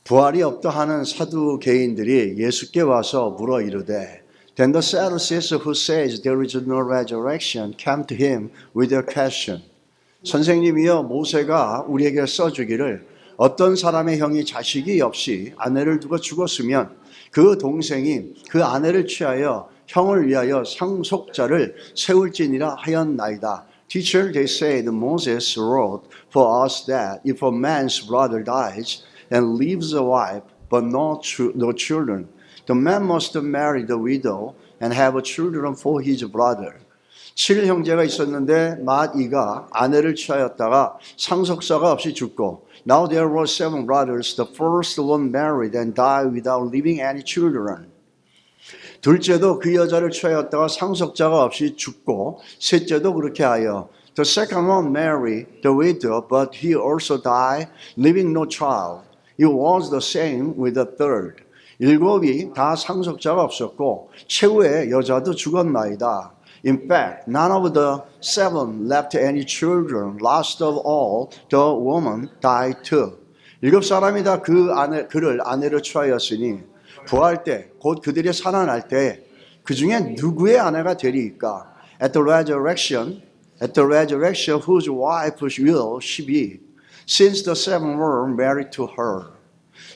부활이 없다 하는 사두개인들이 예수께 와서 물어 이르되 Then the Sadducees who says there is no resurrection came to him with a question. 선생님이여 모세가 우리에게 써주기를 어떤 사람의 형이 자식이 없이 아내를 두고 죽었으면 그 동생이 그 아내를 취하여 형을 위하여 상속자를 세울지니라 하였나이다. Teacher, they said Moses wrote for us that if a man's brother dies and leaves a wife but no children, the man must marry the widow and have children for his brother. 7형제가 있었는데 맏이가 아내를 취하였다가 상속자가 없이 죽고 Now there were 7 brothers. The first one married and died without leaving any children. 둘째도 그 여자를 취하였다가 상속자가 없이 죽고 셋째도 그렇게 하여 The second one married the widow, but he also died, leaving no child. It was the same with the third. 7이 다 상속자가 없었고 최후의 여자도 죽었나이다. In fact, none of the 7 left any children. Last of all, the woman died too. 7사람이 다 그를 아내로 취하였으니 부활 때, 곧 그들이 살아날 때 그 중에 누구의 아내가 되리이까? At the resurrection, whose wife will she be? Since the 7 were married to her.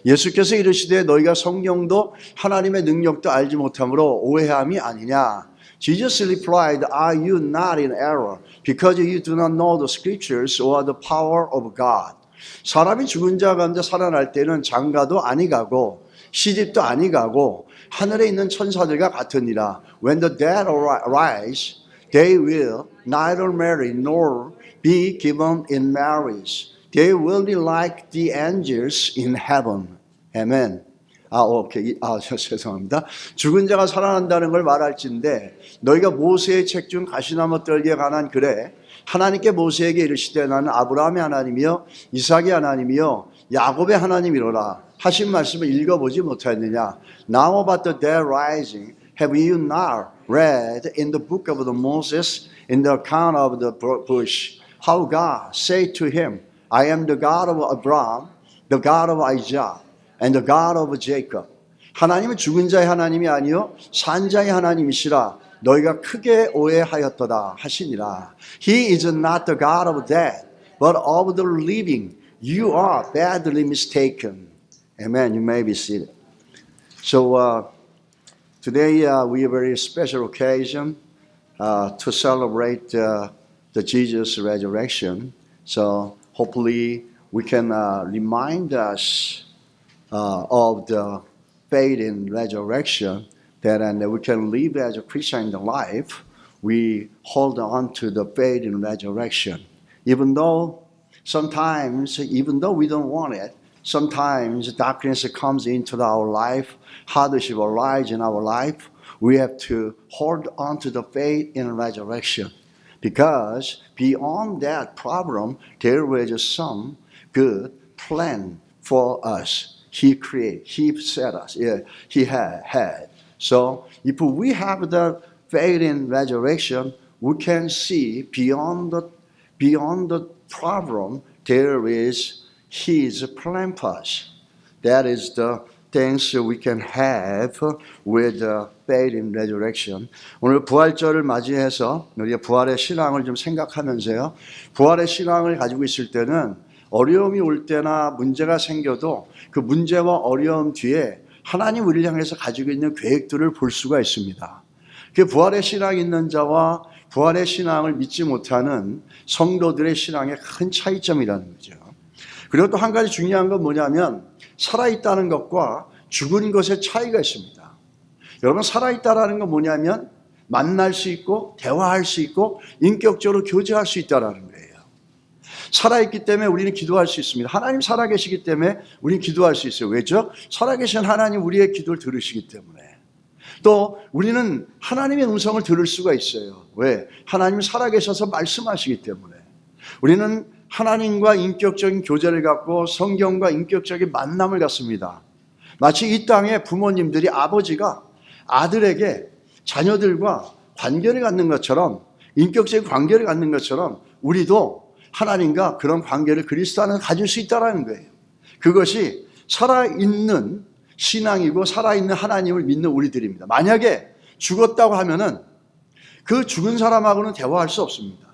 예수께서 이르시되 너희가 성경도 하나님의 능력도 알지 못함으로 오해함이 아니냐? Jesus replied, Are you not in error because you do not know the scriptures or the power of God? 사람이 죽은 자 가운데 살아날 때는 장가도 아니 가고 시집도 아니 가고 하늘에 있는 천사들과 같으니라. When the dead arise, they will neither marry nor be given in marriage. They will be like the angels in heaven. Amen. 오케이. 죄송합니다. 죽은 자가 살아난다는 걸 말할진데 너희가 모세의 책 중 가시나무 떨기에 관한 글에 하나님께 모세에게 이르시되 나는 아브라함의 하나님이요 이삭의 하나님이요 야곱의 하나님이로라 하신 말씀을 읽어보지 못하였느냐. Now about the dead rising, have you not read in the book of the Moses in the account of the bush how God said to him, I am the God of Abraham, the God of Isaac, and the God of Jacob. 하나님은 죽은 자의 하나님이 아니요 산 자의 하나님이시라 너희가 크게 오해하였도다 하시니라. He is not the God of dead, but of the living. You are badly mistaken. Amen. You may be seated. So today we have a very special occasion to celebrate the Jesus resurrection. So hopefully we can remind us of the faith in resurrection, that and we can live as a Christian life. We hold on to the faith in resurrection, even though we don't want it. Sometimes darkness comes into our life, hardship arises in our life. We have to hold on to the faith in resurrection, because beyond that problem, there is some good plan for us. He set us. Yeah, He had. So if we have the faith in resurrection, we can see beyond the problem, there is His plan for us. That is the things we can have with faith in resurrection. 오늘 부활절을 맞이해서 우리가 부활의 신앙을 좀 생각하면서요. 부활의 신앙을 가지고 있을 때는 어려움이 올 때나 문제가 생겨도 그 문제와 어려움 뒤에 하나님 우리를 향해서 가지고 있는 계획들을 볼 수가 있습니다. 그 부활의 신앙이 있는 자와 부활의 신앙을 믿지 못하는 성도들의 신앙의 큰 차이점이라는 거죠. 그리고 또 한 가지 중요한 건 뭐냐면 살아있다는 것과 죽은 것의 차이가 있습니다. 여러분 살아있다라는 건 뭐냐면 만날 수 있고 대화할 수 있고 인격적으로 교제할 수 있다는 거예요. 살아있기 때문에 우리는 기도할 수 있습니다. 하나님 살아계시기 때문에 우리는 기도할 수 있어요. 왜죠? 살아계신 하나님 우리의 기도를 들으시기 때문에. 또 우리는 하나님의 음성을 들을 수가 있어요. 왜? 하나님이 살아계셔서 말씀하시기 때문에. 우리는 하나님과 인격적인 교제를 갖고 성경과 인격적인 만남을 갖습니다. 마치 이 땅의 부모님들이 아버지가 아들에게 자녀들과 관계를 갖는 것처럼 인격적인 관계를 갖는 것처럼 우리도 하나님과 그런 관계를 그리스도 안에서 가질 수 있다는 거예요. 그것이 살아있는 신앙이고 살아있는 하나님을 믿는 우리들입니다. 만약에 죽었다고 하면은 그 죽은 사람하고는 대화할 수 없습니다.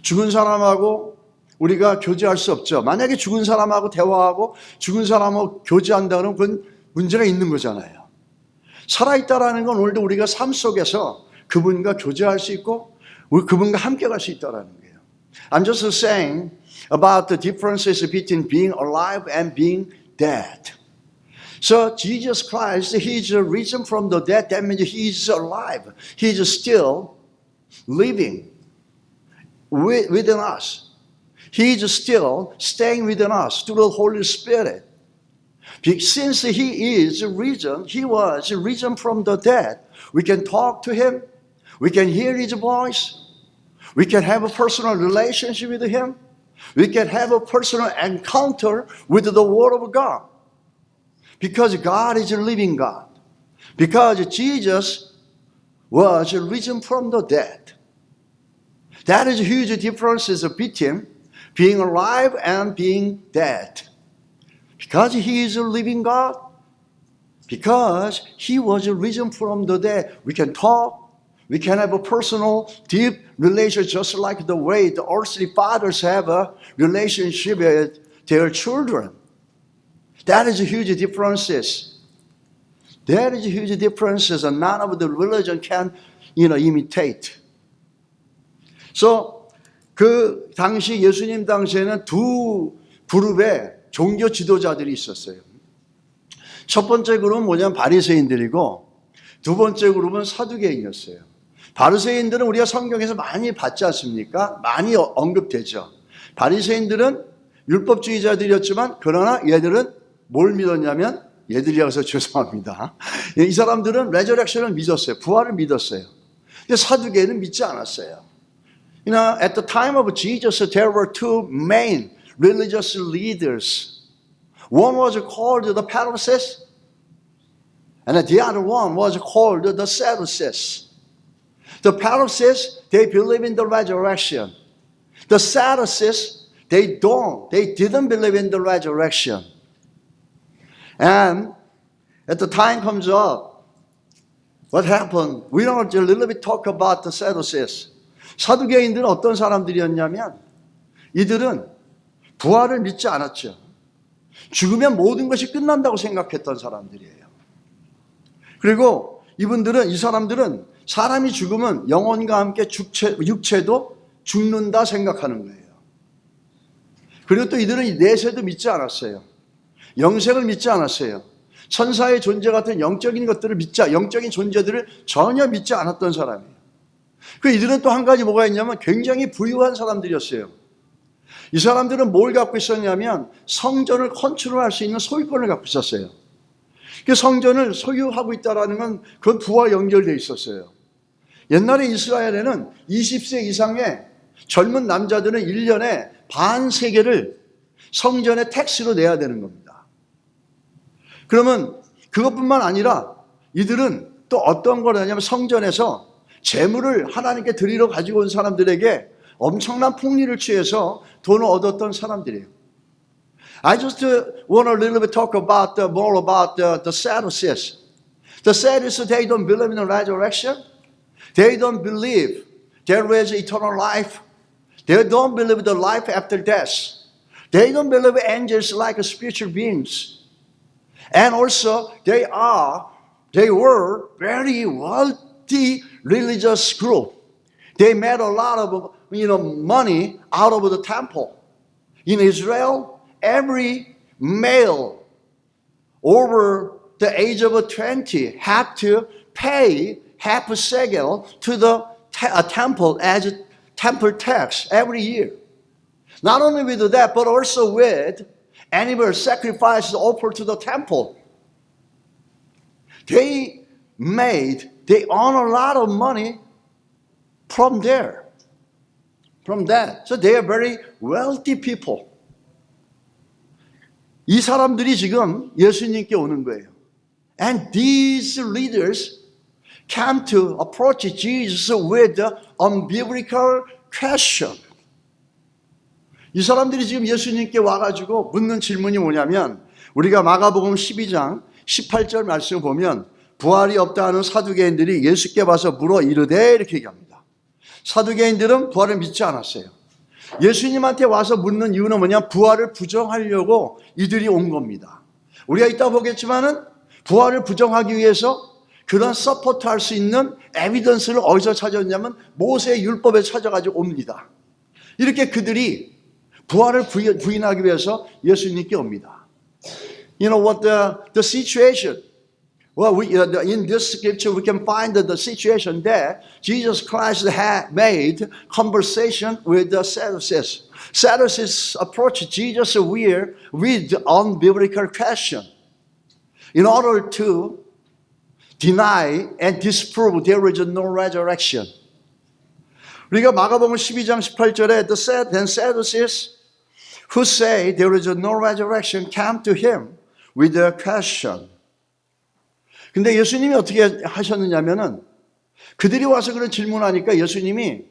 죽은 사람하고 우리가 교제할 수 없죠. 만약에 죽은 사람하고 대화하고 죽은 사람하고 교제한다 그러면 그건 문제가 있는 거잖아요. 살아있다라는 건 오늘도 우리가 삶 속에서 그분과 교제할 수 있고 그분과 함께 갈 수 있다는 거예요. I'm just saying about the differences between being alive and being dead. So Jesus Christ, He is risen from the dead. That means He is alive. He is still living within us. He is still staying within us through the Holy Spirit. Since He is risen, He was risen from the dead. We can talk to Him. We can hear His voice. We can have a personal relationship with Him. We can have a personal encounter with the Word of God. Because God is a living God. Because Jesus was risen from the dead. That is a huge difference between being alive and being dead. Because He is a living God. Because He was risen from the dead. We can talk. We can have a personal, deep relationship just like the way the earthly fathers have a relationship with their children. That is a huge differences. That is a huge differences and none of the religion can, imitate. So, 그 당시 예수님 당시에는 두 그룹의 종교 지도자들이 있었어요. 첫 번째 그룹은 뭐냐면 바리새인들이고 두 번째 그룹은 사두개인이었어요. 바리새인들은 우리가 성경에서 많이 봤지 않습니까? 많이 언급되죠. 바리새인들은 율법주의자들이었지만 그러나 얘들은 뭘 믿었냐면 얘들이라서 죄송합니다. 이 사람들은 레저렉션을 믿었어요. 부활을 믿었어요. 근데 사두개인은 믿지 않았어요. At the time of Jesus, there were two main religious leaders. One was called the Pharisees, and the other one was called the Sadducees. The Pharisees, they believe in the resurrection. The Sadducees, they didn't believe in the resurrection. And at the time comes up, what happened? We don't a little bit talk about the Sadducees. 사두개인들은 어떤 사람들이었냐면 이들은 부활을 믿지 않았죠. 죽으면 모든 것이 끝난다고 생각했던 사람들이에요. 그리고 이 사람들은 사람이 죽으면 영혼과 함께 육체도 죽는다 생각하는 거예요. 그리고 또 이들은 내세도 믿지 않았어요. 영생을 믿지 않았어요. 천사의 존재 같은 영적인 것들을 영적인 존재들을 전혀 믿지 않았던 사람이에요. 이들은 또 한 가지 뭐가 있냐면 굉장히 부유한 사람들이었어요. 이 사람들은 뭘 갖고 있었냐면 성전을 컨트롤할 수 있는 소유권을 갖고 있었어요. 그 성전을 소유하고 있다는 건 그건 부와 연결되어 있었어요. 옛날에 이스라엘에는 20세 이상의 젊은 남자들은 1년에 반 세겔을 성전에 텍스로 내야 되는 겁니다. 그러면 그것뿐만 아니라 이들은 또 어떤 거냐면 성전에서 재물을 하나님께 드리러 가지고 온 사람들에게 엄청난 폭리를 취해서 돈을 얻었던 사람들이에요. I just want a little bit talk about more about the Sadducees. The Sadducees, they don't believe in the resurrection. They don't believe there is eternal life. They don't believe the life after death. They don't believe angels like spiritual beings. And also, they were very wealthy religious group. They made a lot of money out of the temple. In Israel, every male over the age of 20 had to pay half a shekel to the temple as temple tax every year. Not only with that, but also with animal sacrifices offered to the temple. They earn a lot of money from there, from that. So they are very wealthy people. 이 사람들이 지금 예수님께 오는 거예요. And these leaders came to approach Jesus with an unbiblical question. 이 사람들이 지금 예수님께 와가지고 묻는 질문이 뭐냐면 우리가 마가복음 12장 18절 말씀을 보면 부활이 없다 하는 사두개인들이 예수께 와서 물어 이르되 이렇게 얘기합니다. 사두개인들은 부활을 믿지 않았어요. 예수님한테 와서 묻는 이유는 뭐냐? 부활을 부정하려고 이들이 온 겁니다. 우리가 이따 보겠지만은 부활을 부정하기 위해서 그런 서포트할 수 있는 에비던스를 어디서 찾았냐면 모세의 율법에 찾아가지고 옵니다. 이렇게 그들이 부활을 부인하기 위해서 예수님께 옵니다. You know what the situation? Well, in this scripture we can find the situation that Jesus Christ had made conversation with the Sadducees. Sadducees approached Jesus with unbiblical question in order to deny and disprove there is no resurrection. 우리가 마가복음 12장 18절에 then Sadducees who say there is no resurrection came to him with a question. 근데 예수님이 어떻게 하셨느냐면은 그들이 와서 그런 질문하니까 예수님이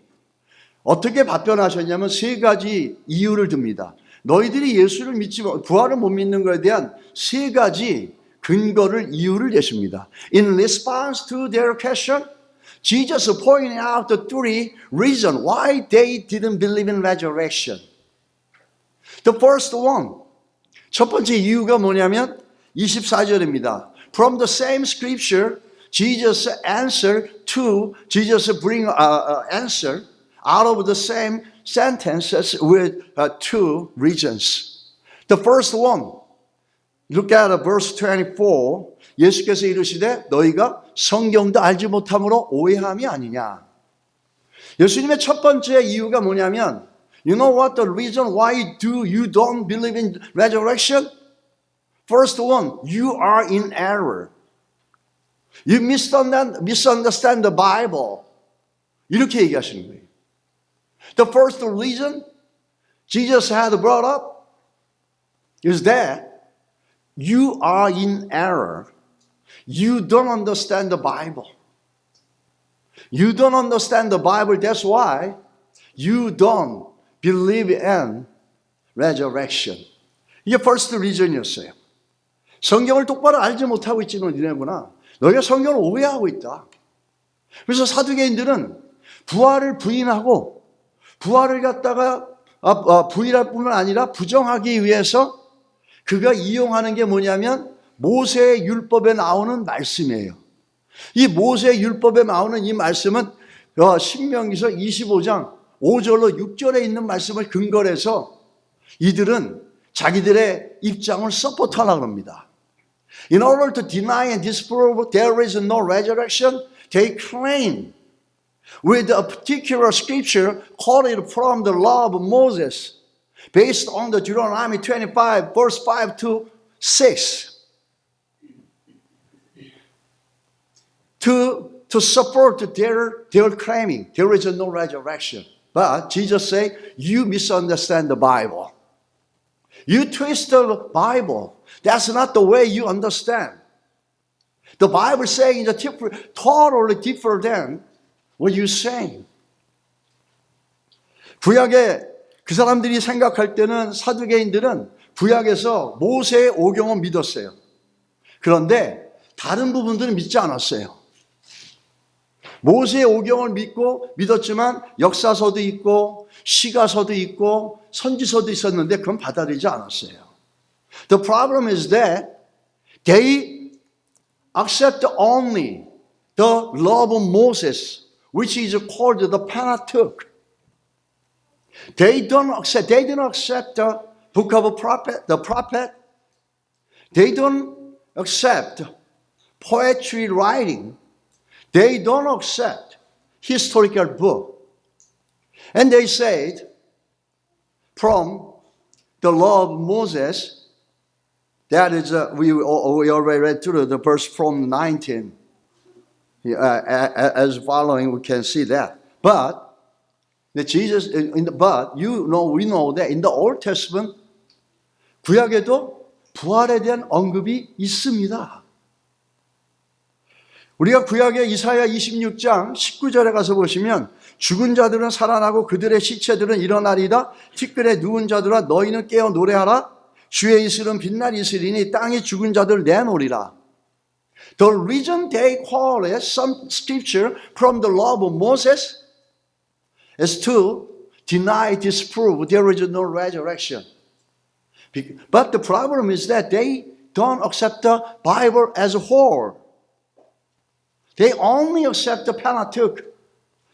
어떻게 답변하셨냐면 세 가지 이유를 듭니다. 너희들이 예수를 믿지 부활을 못 믿는 것에 대한 세 가지 이유를 내십니다. In response to their question, Jesus pointed out the three reasons why they didn't believe in resurrection. The first one, 첫 번째 이유가 뭐냐면 24절입니다. From the same scripture, Jesus bring answer out of the same sentences with two reasons. The first one, look at verse 24. 예수께서 이르시되 너희가 성경도 알지 못함으로 오해함이 아니냐. 예수님의 첫 번째 이유가 뭐냐면 You know what the reason why you don't believe in resurrection? First one, you are in error. You misunderstand the Bible. 이렇게 얘기하시는 거예요. The first reason Jesus had brought up is that you are in error. You don't understand the Bible. You don't understand the Bible. That's why you don't believe in resurrection. 이게 first reason이었어요. 성경을 똑바로 알지 못하고 있지 너희구나. 너희가 성경을 오해하고 있다. 그래서 사두개인들은 부활을 부인하고 부활을 갖다가 부인할 뿐만 아니라 부정하기 위해서 그가 이용하는 게 뭐냐면 모세의 율법에 나오는 말씀이에요. 이 모세의 율법에 나오는 이 말씀은 신명기서 25장 5절로 6절에 있는 말씀을 근거로 해서 이들은 자기들의 입장을 서포트하려고 합니다. In order to deny and disprove there is no resurrection, they claim with a particular scripture quoted from the law of Moses based on the Deuteronomy 25 verse 5 to 6 to support their claiming there is no resurrection. But Jesus said, you misunderstand the Bible. You twist the Bible. That's not the way you understand. The Bible is saying totally different than what you're saying. 구약에 그 사람들이 생각할 때는 사두개인들은 구약에서 모세의 오경은 믿었어요. 그런데 다른 부분들은 믿지 않았어요. 모세의 오경을 믿었지만 역사서도 있고 시가서도 있고 선지서도 있었는데 그건 받아들이지 않았어요. The problem is that they accept only the law of Moses, which is called the Pentateuch. They didn't accept the book of the prophet. They don't accept poetry writing. They don't accept historical book. And they said, from the law of Moses, that is, we already read through the verse from 19. As following, we can see that. But we know that in the Old Testament, 구약에도 부활에 대한 언급이 있습니다. 우리가 구약의 이사야 26장 19절에 가서 보시면 죽은 자들은 살아나고 그들의 시체들은 일어나리다. 티끌에 누운 자들아 너희는 깨어 노래하라. 주의 이슬은 빛날이 있으리니 땅에 죽은 자들 내놓으리라. The reason they call it some scripture from the law of Moses is to deny, disprove there is no resurrection. But the problem is that they don't accept the Bible as a whole. They only accept the Pentateuch,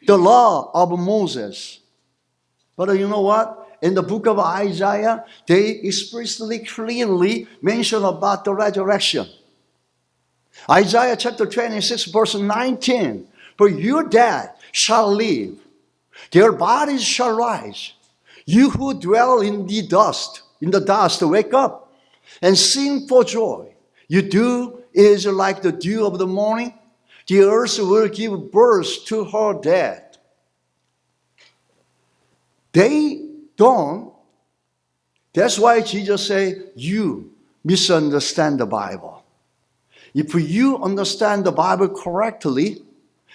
the law of Moses. But you know what? In the book of Isaiah, they explicitly, clearly mention about the resurrection. Isaiah chapter 26, verse 19. For your dead shall live, their bodies shall rise. You who dwell in the dust, wake up and sing for joy. Your dew is like the dew of the morning. The earth will give birth to her dead. They don't. That's why Jesus said, you misunderstand the Bible. If you understand the Bible correctly,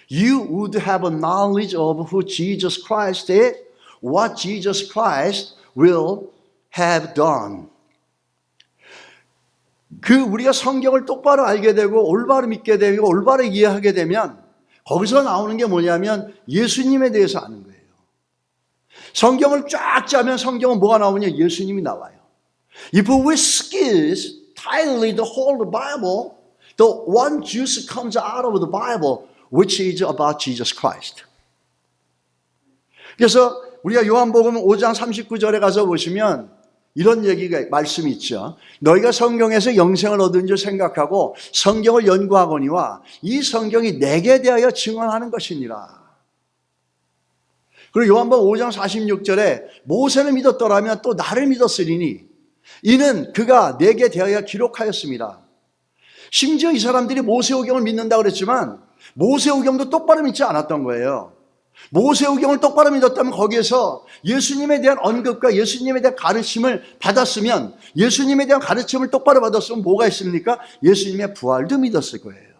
you would have a knowledge of who Jesus Christ is, what Jesus Christ will have done. 우리가 성경을 똑바로 알게 되고 올바로 믿게 되고 올바로 이해하게 되면 거기서 나오는 게 뭐냐면 예수님에 대해서 아는 거예요. 성경을 쫙 짜면 성경은 뭐가 나오냐? 예수님이 나와요. If we squeeze tightly the whole Bible, the one juice comes out of the Bible, which is about Jesus Christ. 그래서 우리가 요한복음 5장 39절에 가서 보시면 이런 얘기가 말씀이 있죠. 너희가 성경에서 영생을 얻은 줄 생각하고 성경을 연구하거니와 이 성경이 내게 대하여 증언하는 것이니라. 그리고 요한복음 5장 46절에 모세를 믿었더라면 또 나를 믿었으리니 이는 그가 내게 대하여 기록하였습니다. 심지어 이 사람들이 모세오경을 믿는다고 그랬지만 모세오경도 똑바로 믿지 않았던 거예요. 모세오경을 똑바로 믿었다면 거기에서 예수님에 대한 언급과 예수님에 대한 가르침을 받았으면 예수님에 대한 가르침을 똑바로 받았으면 뭐가 있습니까? 예수님의 부활도 믿었을 거예요.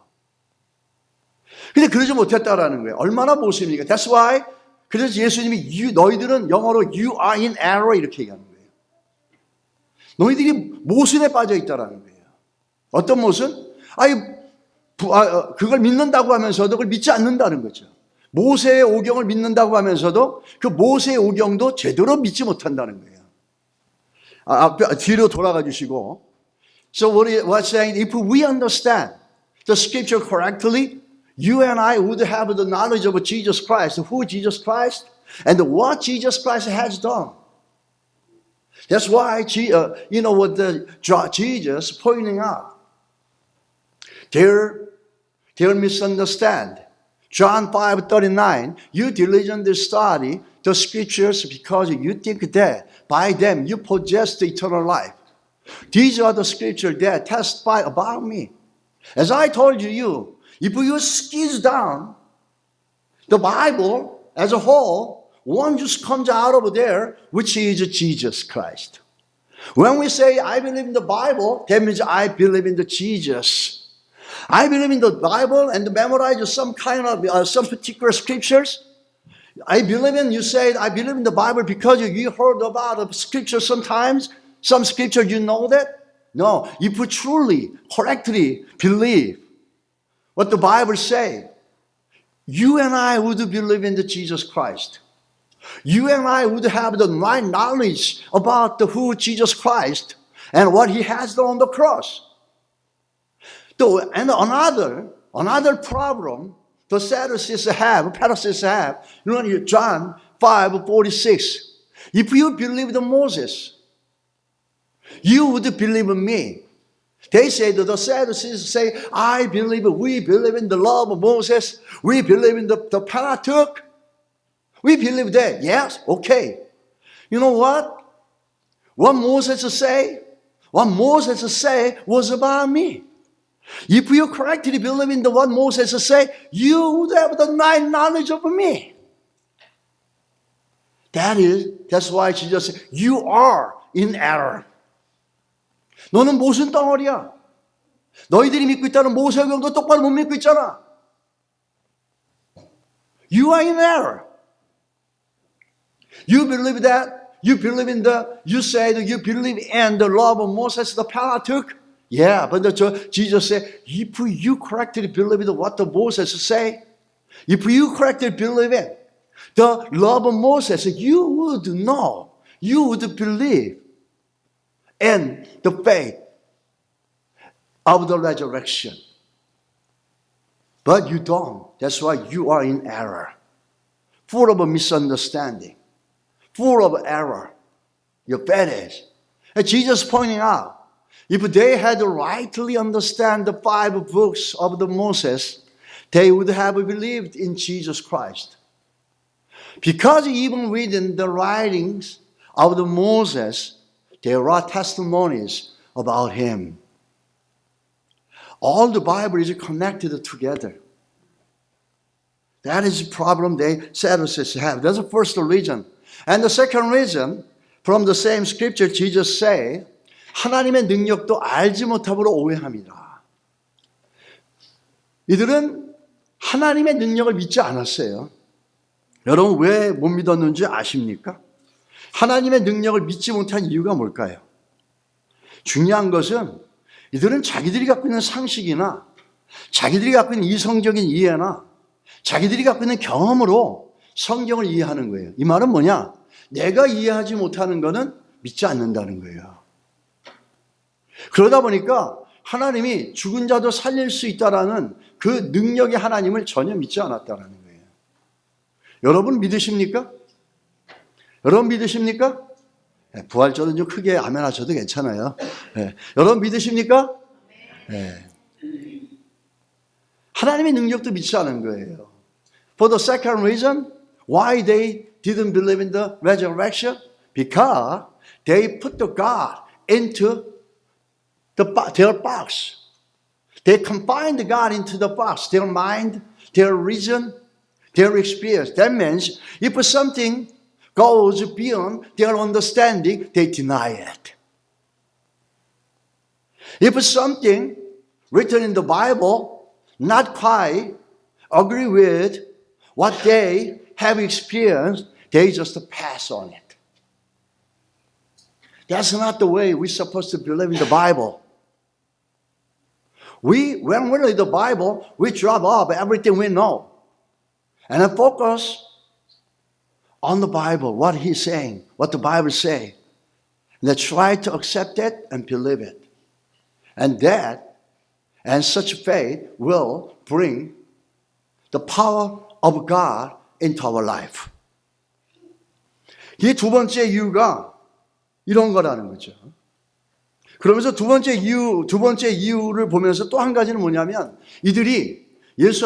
근데 그러지 못했다라는 거예요. 얼마나 모습입니까? That's why 그래서 예수님이 너희들은 영어로 you are in error 이렇게 얘기하는 거예요. 너희들이 모순에 빠져 있다라는 거예요. 어떤 모순? 그걸 믿는다고 하면서도 그걸 믿지 않는다는 거죠. 모세의 오경을 믿는다고 하면서도 그 모세의 오경도 제대로 믿지 못한다는 거예요. 뒤로 돌아가 주시고. So what's saying? If we understand the scripture correctly, you and I would have the knowledge of Jesus Christ, who Jesus Christ, and what Jesus Christ has done. That's why, Jesus pointing out, they'll misunderstand. John 5:39, you diligently study the scriptures because you think that by them you possess the eternal life. These are the scriptures that testify about me. As I told you, if you squeeze down the Bible as a whole, one just comes out of there, which is Jesus Christ. When we say, I believe in the Bible, that means I believe in the Jesus. I believe in the Bible and memorize some particular scriptures. I believe in, you say, I believe in the Bible because you heard about the scripture sometimes. Some scripture, you know that? No, if you truly, correctly believe what the Bible says, you and I would believe in the Jesus Christ. You and I would have the right knowledge about who Jesus Christ and what He has done on the cross. And another problem the Pharisees have, John 5:46. If you believe in Moses, you would believe in me. They say that the Sadducees say, we believe in the law of Moses, we believe in the Pentateuch, we believe that. Yes, okay. You know what? What Moses say was about me. If you correctly believe in what Moses say, you would have the right knowledge of me. That's why Jesus said, you are in error. 너는 모순 덩어리야. 너희들이 믿고 있다는 모세오경도 똑바로 못 믿고 있잖아. You are in error. You believe that you believe in you said you believe in the law of Moses, the Pentateuch. Yeah, but Jesus said, if you correctly believe in what the Moses say, if you correctly believe in the law of Moses, you would know, you would believe in the faith of the resurrection. But you don't. That's why you are in error, full of a misunderstanding, full of error. Your faith is. And Jesus pointing out, if they had rightly understand the 5 books of the Moses, they would have believed in Jesus Christ. Because even within the writings of the Moses, there are testimonies about him. All the Bible is connected together. That is the problem they Sadducees have. That's the first reason. And the second reason, from the same scripture, Jesus say, 하나님의 능력도 알지 못함으로 오해합니다. 이들은 하나님의 능력을 믿지 않았어요. 여러분 왜 못 믿었는지 아십니까? 하나님의 능력을 믿지 못한 이유가 뭘까요? 중요한 것은 이들은 자기들이 갖고 있는 상식이나 자기들이 갖고 있는 이성적인 이해나 자기들이 갖고 있는 경험으로 성경을 이해하는 거예요. 이 말은 뭐냐? 내가 이해하지 못하는 것은 믿지 않는다는 거예요. 그러다 보니까 하나님이 죽은 자도 살릴 수 있다라는 그 능력의 하나님을 전혀 믿지 않았다는 거예요. 여러분 믿으십니까? 여러분 믿으십니까? 부활절은 좀 크게 아멘 하셔도 괜찮아요. 네. 여러분 믿으십니까? 네. 하나님의 능력도 믿지 않은 거예요. For the second reason, why they didn't believe in the resurrection? Because they put the God into their box. They confined God into the box, their mind, their reason, their experience. That means if something goes beyond their understanding, they deny it. If something written in the Bible not quite agree with what they have experienced, they just pass on it. That's not the way we're supposed to believe in the Bible. When we read the Bible, we drop off everything we know and then focus on the Bible, what he's saying, what the Bible says. And then try to accept it and believe it. And such faith will bring the power of God into our life. 이 두 번째 이유가 이런 거라는 거죠. 그러면서 두 번째 이유를 보면서 또 한 가지는 뭐냐면 이들이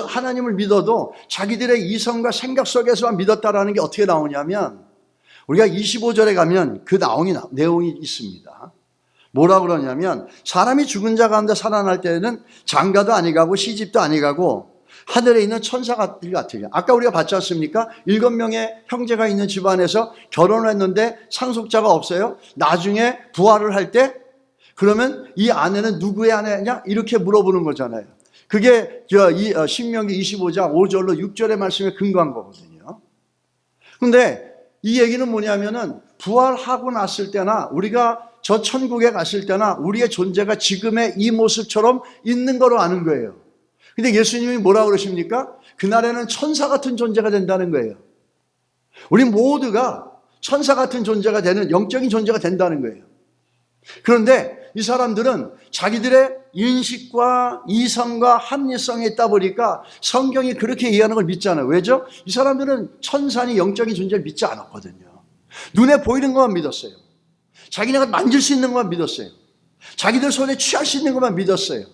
하나님을 믿어도 자기들의 이성과 생각 속에서만 믿었다라는 게 어떻게 나오냐면 우리가 25절에 가면 그 내용이 있습니다. 뭐라 그러냐면 사람이 죽은 자 가운데 살아날 때는 장가도 아니가고 시집도 아니가고 하늘에 있는 천사들 같아요. 아까 우리가 봤지 않습니까? 7명의 형제가 있는 집안에서 결혼을 했는데 상속자가 없어요. 나중에 부활을 할 때 그러면 이 아내는 누구의 아내냐? 이렇게 물어보는 거잖아요. 그게 신명기 25장 5절로 6절의 말씀에 근거한 거거든요. 그런데 이 얘기는 뭐냐면은 부활하고 났을 때나 우리가 저 천국에 갔을 때나 우리의 존재가 지금의 이 모습처럼 있는 거로 아는 거예요. 근데 예수님이 뭐라 그러십니까? 그날에는 천사 같은 존재가 된다는 거예요. 우리 모두가 천사 같은 존재가 되는 영적인 존재가 된다는 거예요. 그런데 이 사람들은 자기들의 인식과 이성과 합리성에 있다 보니까 성경이 그렇게 이해하는 걸 믿지 않아요. 왜죠? 이 사람들은 천사니 영적인 존재를 믿지 않았거든요. 눈에 보이는 것만 믿었어요. 자기네가 만질 수 있는 것만 믿었어요. 자기들 손에 취할 수 있는 것만 믿었어요.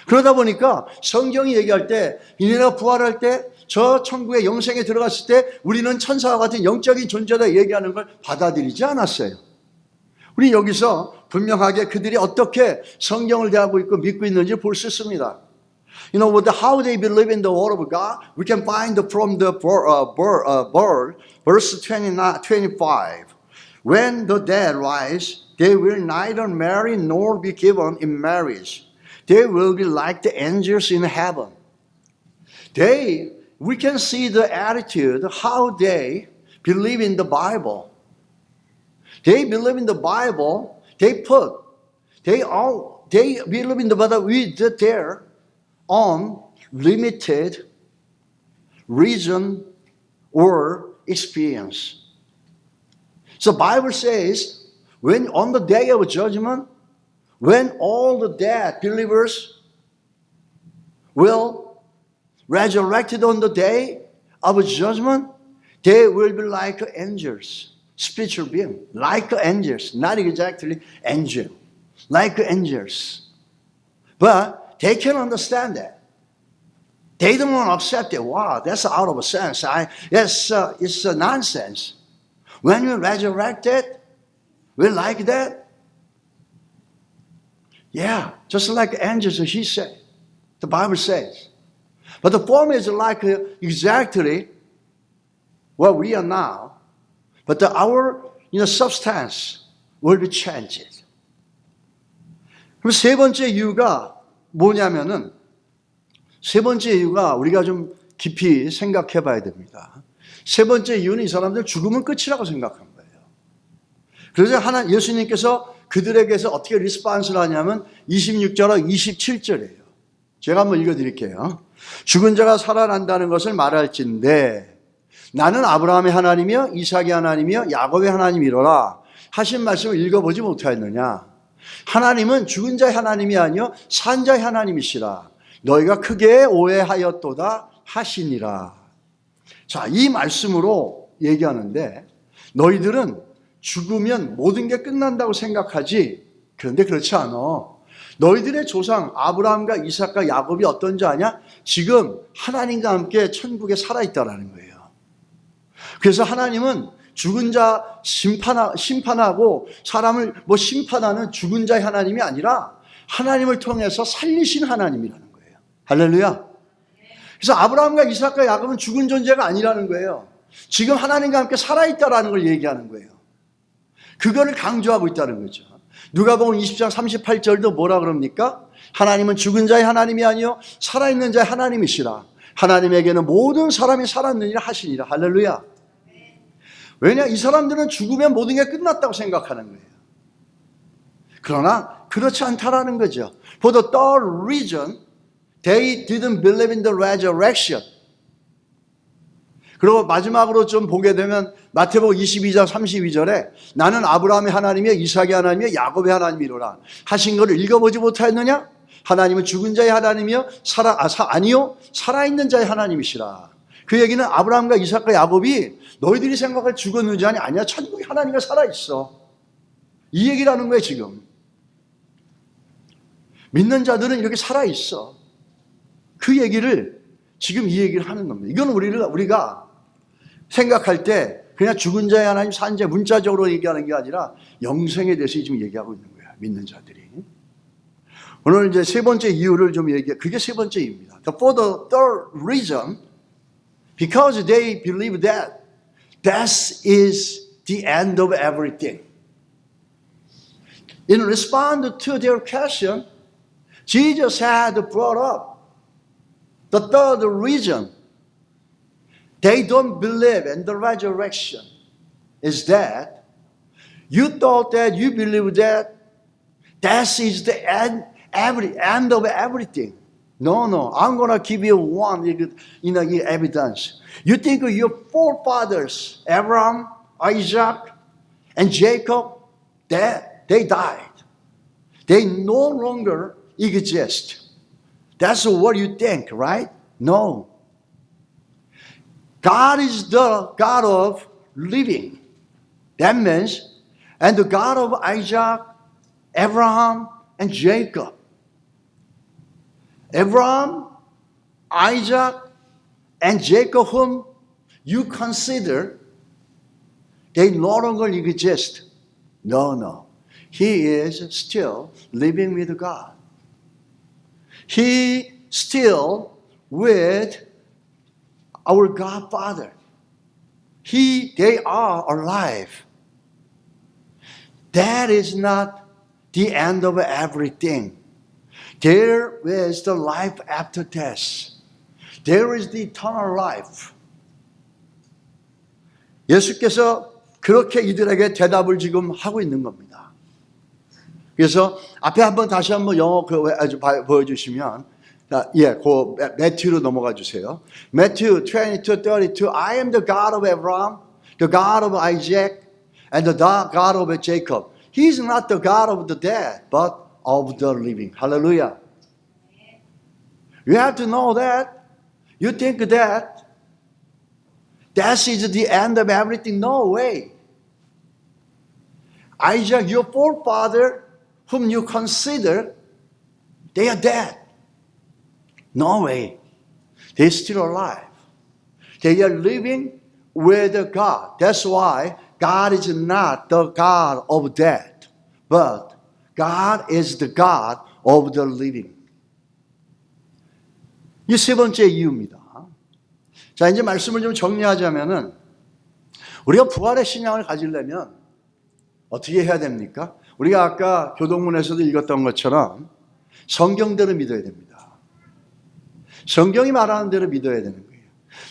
그러다 보니까 성경이 얘기할 때 이네가 부활할 때 저 천국의 영생에 들어갔을 때 우리는 천사와 같은 영적인 존재다 얘기하는 걸 받아들이지 않았어요. 우리 여기서 분명하게 그들이 어떻게 성경을 대하고 있고 믿고 있는지 볼 수 있습니다. You know, how they believe in the word of God, we can find from the verse 25. When the dead rise, they will neither marry nor be given in marriage. They will be like the angels in heaven. We can see the attitude, how they believe in the Bible. They believe in the Bible. They believe in the Bible with their own limited reason or experience. So Bible says, when on the day of judgment, when all the dead believers will resurrected on the day of judgment, they will be like angels, spiritual beings, like angels, not exactly angel, like angels. But they can understand that. They don't want to accept it. Wow, that's out of sense. It's nonsense. When you're resurrected, we're like that. Yeah, just like angels, he said. The Bible says. But the form is like exactly what we are now. But our substance will be changed. 그럼 세 번째 이유가 뭐냐면은, 세 번째 이유가 우리가 좀 깊이 생각해 봐야 됩니다. 세 번째 이유는 이 사람들 죽으면 끝이라고 생각한 거예요. 그래서 예수님께서 그들에게서 어떻게 리스폰스를 하냐면 26절하고 27절이에요. 제가 한번 읽어드릴게요. 죽은 자가 살아난다는 것을 말할진대 나는 아브라함의 하나님이여 이삭의 하나님이여 야곱의 하나님이로라 하신 말씀을 읽어보지 못하였느냐. 하나님은 죽은 자의 하나님이 아니요 산 자의 하나님이시라. 너희가 크게 오해하였도다 하시니라. 자, 이 말씀으로 얘기하는데 너희들은 죽으면 모든 게 끝난다고 생각하지. 그런데 그렇지 않아. 너희들의 조상 아브라함과 이삭과 야곱이 어떤지 아냐? 지금 하나님과 함께 천국에 살아있다라는 거예요. 그래서 하나님은 죽은 자 심판하고 사람을 심판하는 죽은 자의 하나님이 아니라 하나님을 통해서 살리신 하나님이라는 거예요. 할렐루야. 그래서 아브라함과 이삭과 야곱은 죽은 존재가 아니라는 거예요. 지금 하나님과 함께 살아있다라는 걸 얘기하는 거예요. 그거를 강조하고 있다는 거죠. 누가복음 20장 38절도 뭐라 그럽니까? 하나님은 죽은 자의 하나님이 아니요 살아있는 자의 하나님이시라. 하나님에게는 모든 사람이 살았느니라 하시니라. 할렐루야. 왜냐? 이 사람들은 죽으면 모든 게 끝났다고 생각하는 거예요. 그러나 그렇지 않다라는 거죠. For the third reason, they didn't believe in the resurrection. 그리고 마지막으로 좀 보게 되면 마태복음 22장 32절에 나는 아브라함의 하나님이여 이삭의 하나님이여 야곱의 하나님이로라 하신 것을 읽어보지 못하였느냐? 하나님은 죽은 자의 하나님이여 아니요 살아있는 자의 하나님이시라. 그 얘기는 아브라함과 이삭과 야곱이 너희들이 생각할 죽은 의자니 아니야. 천국에 하나님이 살아있어. 이 얘기라는 거예요 지금. 믿는 자들은 이렇게 살아있어. 그 얘기를 지금 이 얘기를 하는 겁니다. 이건 우리가 생각할 때 그냥 죽은 자의 하나님 산 자 문자적으로 얘기하는 게 아니라 영생에 대해서 지금 얘기하고 있는 거야. 믿는 자들이. 오늘 이제 세 번째 이유를 좀 그게 세 번째 이유입니다. For the third reason, because they believe that death is the end of everything. In response to their question, Jesus had brought up the third reason they don't believe in the resurrection is that you thought that you believe that death is the end of everything. No, I'm going to give you one evidence. You think your forefathers, Abraham, Isaac, and Jacob, they died. They no longer exist. That's what you think, right? No. God is the God of living. That means, and the God of Isaac, Abraham, and Jacob. Abraham, Isaac, and Jacob, whom you consider, they no longer exist. No. He is still living with God. He still with our God Father. They are alive. That is not the end of everything. There is the life after death. There is the eternal life. 예수께서 그렇게 이들에게 대답을 지금 하고 있는 겁니다. 그래서 앞에 다시 한번 영어 보여주시면, 그 매튜로 넘어가 주세요. 매튜 22:32. I am the God of Abraham, the God of Isaac, and the God of Jacob. He is not the God of the dead, but of the living. Hallelujah. You have to know that. You think that death is the end of everything. No way. Isaac, your forefather, whom you consider, they are dead. No way. They're still alive. They are living with God. That's why God is not the God of dead, but God is the God of the living. 이 세 번째 이유입니다. 자, 이제 말씀을 좀 정리하자면은, 우리가 부활의 신앙을 가지려면 어떻게 해야 됩니까? 우리가 아까 교동문에서도 읽었던 것처럼 성경대로 믿어야 됩니다. 성경이 말하는 대로 믿어야 되는 거예요.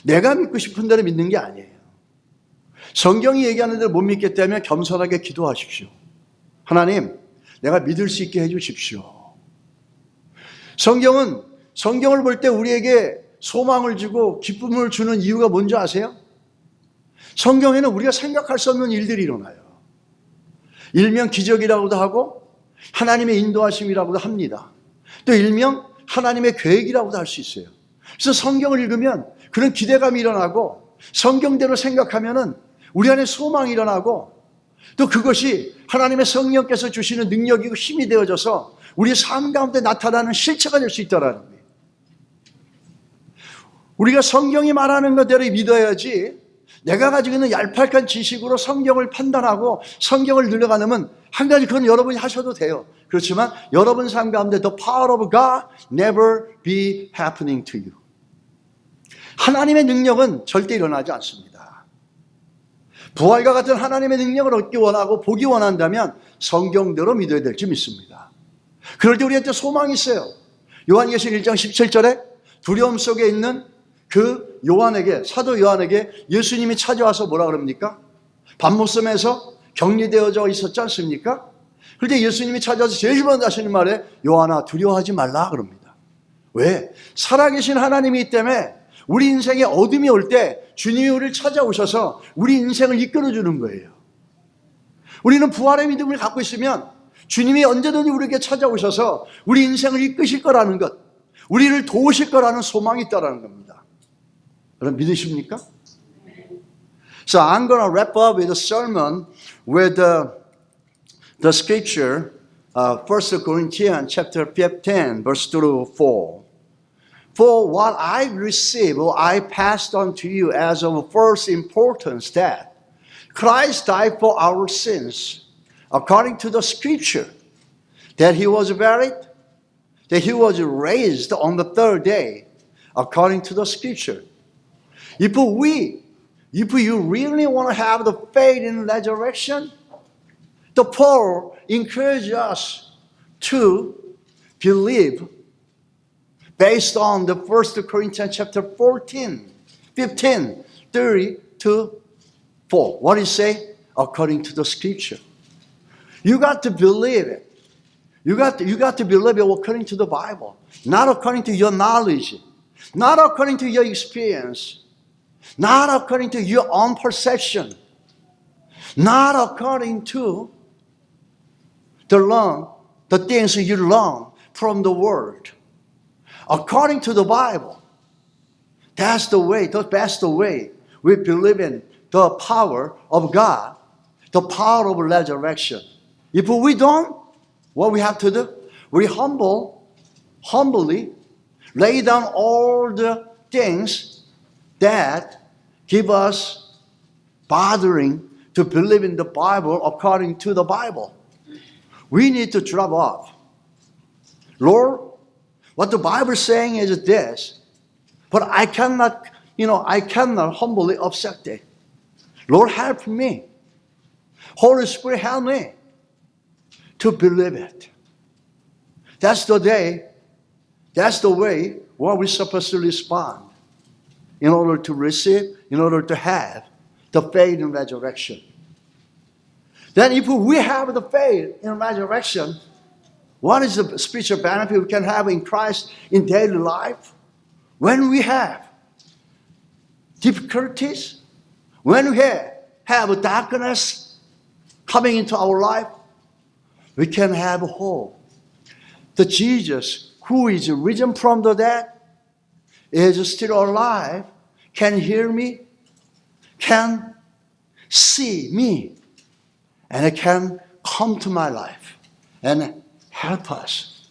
내가 믿고 싶은 대로 믿는 게 아니에요. 성경이 얘기하는 대로 못 믿겠다면 겸손하게 기도하십시오. 하나님, 내가 믿을 수 있게 해주십시오. 성경을 볼 때 우리에게 소망을 주고 기쁨을 주는 이유가 뭔지 아세요? 성경에는 우리가 생각할 수 없는 일들이 일어나요. 일명 기적이라고도 하고 하나님의 인도하심이라고도 합니다. 또 일명 하나님의 계획이라고도 할 수 있어요. 그래서 성경을 읽으면 그런 기대감이 일어나고, 성경대로 생각하면은 우리 안에 소망이 일어나고, 또 그것이 하나님의 성령께서 주시는 능력이고 힘이 되어져서 우리의 삶 가운데 나타나는 실체가 될 수 있다는 거예요. 우리가 성경이 말하는 것대로 믿어야지, 내가 가지고 있는 얄팍한 지식으로 성경을 판단하고 성경을 늘려가면 한 가지, 그건 여러분이 하셔도 돼요. 그렇지만 여러분 삶 가운데 the power of God never be happening to you. 하나님의 능력은 절대 일어나지 않습니다. 부활과 같은 하나님의 능력을 얻기 원하고 보기 원한다면 성경대로 믿어야 될지 믿습니다. 그럴 때 우리한테 소망이 있어요. 요한계시록 1장 17절에 두려움 속에 있는 그 요한에게, 사도 요한에게 예수님이 찾아와서 뭐라 그럽니까? 밤모섬에서 격리되어져 있었지 않습니까? 그런데 예수님이 찾아와서 제일 먼저 하시는 말에 요한아 두려워하지 말라 그럽니다. 왜? 살아계신 하나님이기 때문에 우리 인생에 어둠이 올 때 주님이 우리를 찾아오셔서 우리 인생을 이끌어주는 거예요. 우리는 부활의 믿음을 갖고 있으면 주님이 언제든지 우리에게 찾아오셔서 우리 인생을 이끄실 거라는 것, 우리를 도우실 거라는 소망이 있다는 겁니다. 여러분 믿으십니까? So I'm going to wrap up with a sermon with the scripture, 1 Corinthians chapter 15, verse 2 to 4. For what I received, I passed on to you as of first importance, that Christ died for our sins, according to the scripture, that he was buried, that he was raised on the third day, according to the scripture. If you really want to have the faith in resurrection, the Paul encourages us to believe based on the 1 Corinthians chapter 15, 30 to 4. What does it say? According to the scripture. You got to believe it. You got to believe it according to the Bible, not according to your knowledge, not according to your experience, not according to your own perception, not according to the things you learn from the world. According to the Bible. That's the way, the best way we believe in the power of God, the power of resurrection. If we don't, what we have to do? We humbly lay down all the things that give us bothering to believe in the Bible according to the Bible. We need to drop off. Lord, what the Bible is saying is this, but I cannot humbly accept it. Lord, help me. Holy Spirit, help me to believe it. That's the day, that's the way what we're supposed to respond in order to receive, in order to have the faith in resurrection. Then if we have the faith in resurrection, what is the spiritual benefit we can have in Christ in daily life? When we have difficulties, when we have darkness coming into our life, we can have hope. The Jesus who is risen from the dead is still alive, can hear me, can see me, and can come to my life and help us.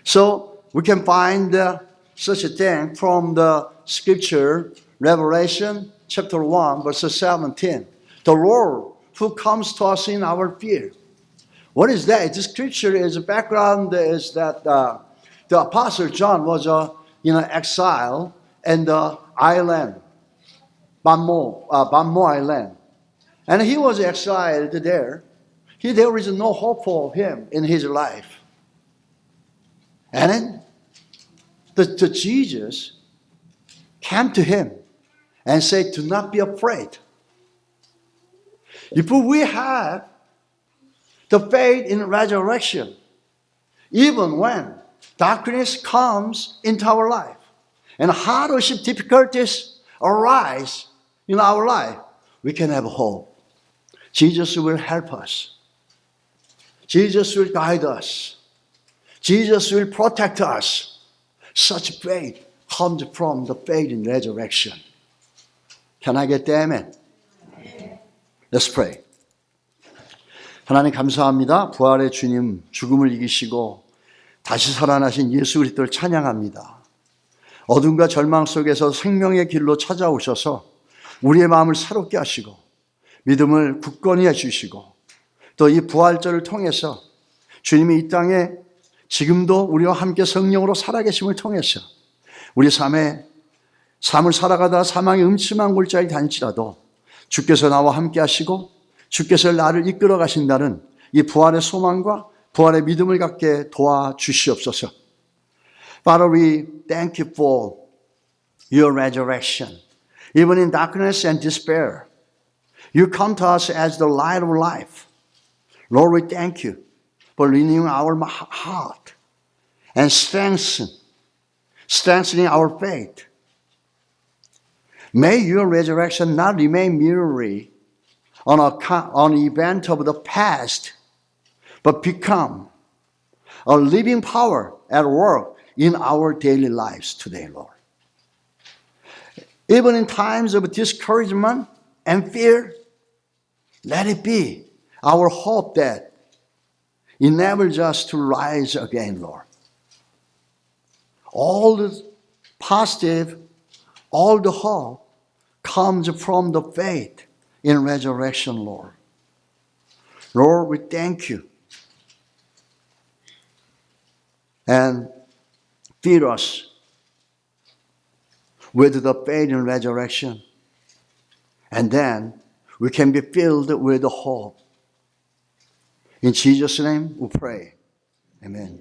So we can find such a thing from the scripture, Revelation chapter 1, verse 17. The Lord who comes to us in our fear. What is that? The scripture is background is that the Apostle John was in exile in the island, Patmos island. And he was exiled there. There is no hope for him in his life. And then the Jesus came to him and said, do not be afraid. If we have the faith in resurrection, even when darkness comes into our life and hardship, difficulties arise in our life, we can have hope. Jesus will help us. Jesus will guide us. Jesus will protect us. Such faith comes from the faith in resurrection. Can I get the amen? Let's pray. 하나님 감사합니다. 부활의 주님, 죽음을 이기시고 다시 살아나신 예수 그리스도를 찬양합니다. 어둠과 절망 속에서 생명의 길로 찾아오셔서 우리의 마음을 새롭게 하시고 믿음을 굳건히 해주시고 또 이 부활절을 통해서 주님이 이 땅에 지금도 우리와 함께 성령으로 살아계심을 통해서 우리 삶을 살아가다 사망의 음침한 골짜기 다닐지라도 주께서 나와 함께 하시고 주께서 나를 이끌어 가신다는 이 부활의 소망과 부활의 믿음을 갖게 도와주시옵소서. Father, we thank you for your resurrection. Even in darkness and despair, you come to us as the light of life. Lord, we thank you for renewing our heart and strengthening our faith. May your resurrection not remain merely an event of the past, but become a living power at work in our daily lives today, Lord. Even in times of discouragement and fear, let it be our hope that enables us to rise again, Lord. All the positive, all the hope comes from the faith in resurrection, Lord. Lord, we thank you. And feed us with the faith in resurrection. And then we can be filled with hope. In Jesus' name we pray. Amen.